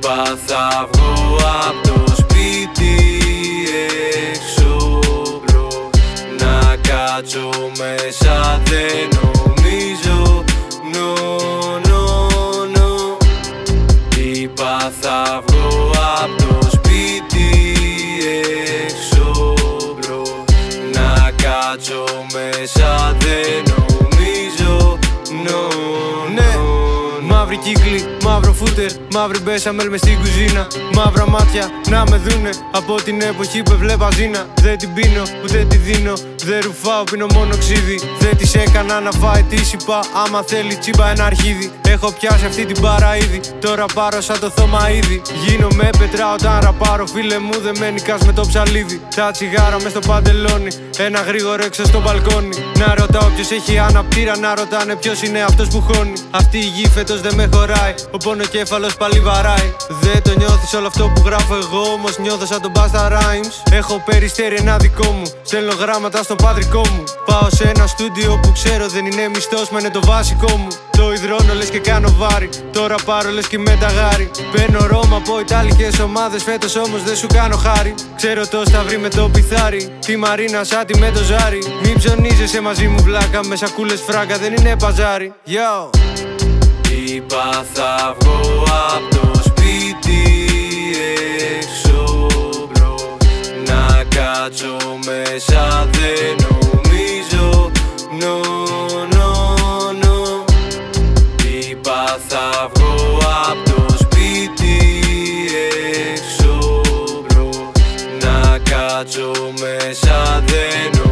Είπα θα βγω απ' το σπίτι έξω μπρο, να κάτσω μέσα δεν νομίζω, no, no, no. Είπα θα βγω απ' το σπίτι έξω μπρο, να κάτσω μέσα δεν νομίζω, no, no. Μαύροι κύκλοι, μαύρο φούτερ, μαύρη μπέσαμελ μες στην κουζίνα. Μαύρα μάτια να με δούνε από την εποχή που έβλεπα ζήνα. Δεν την πίνω, ούτε τη δίνω, δεν ρουφάω, πίνω μόνο ξύδι. Δεν της έκανα να φάει, της είπα άμα θέλει τσίμπα ένα αρχίδι. Έχω πιάσει αυτή την πάρα ήδη, τώρα πάρω σαν το θώμα ήδη. Γίνομαι πετρά όταν ραπάρω, φίλε μου δεν με νικάς με το ψαλίδι. Τα τσιγάρα μες στο παντελόνι, ένα γρήγορο έξω στο μπαλκόνι. Να ρωτάω ποιος έχει αναπτήρα, να ρωτάνε ποιος είναι αυτός που χώνει. Αυτή η γη φέτος δεν με χωράει, ο πονοκέφαλος πάλι βαράει. Δεν το νιώθεις όλο αυτό που γράφω εγώ, όμως νιώθω σαν τον Busta Rhymes. Έχω περιστέρι ένα δικό μου, στέλνω γράμματα στον πατρικό μου. Πάω σε ένα στούντιο που ξέρω δεν είναι μισθός, μα είναι το βασικό μου. Το υδρώνω λες και κάνω βάρη, τώρα πάρω λες και με τα γάρι. Παίρνω Ρώμα από ιταλικές ομάδες, φέτος όμως δεν σου κάνω χάρη. Ξέρω το σταυρί με το πιθάρι, τη Μαρίνα Σάτι με το ζάρι. Μην ψωνίζεσαι μαζί μου βλάκα, με σακούλες φράγκα δεν είναι παζάρι. Yo. Είπα θα βγω απ' το σπίτι έξω μπρο, να κάτσω μέσα δεν νομίζω, no, no, no. Είπα θα βγω απ' το σπίτι έξω μπρο, να κάτσω μέσα δεν νομίζω.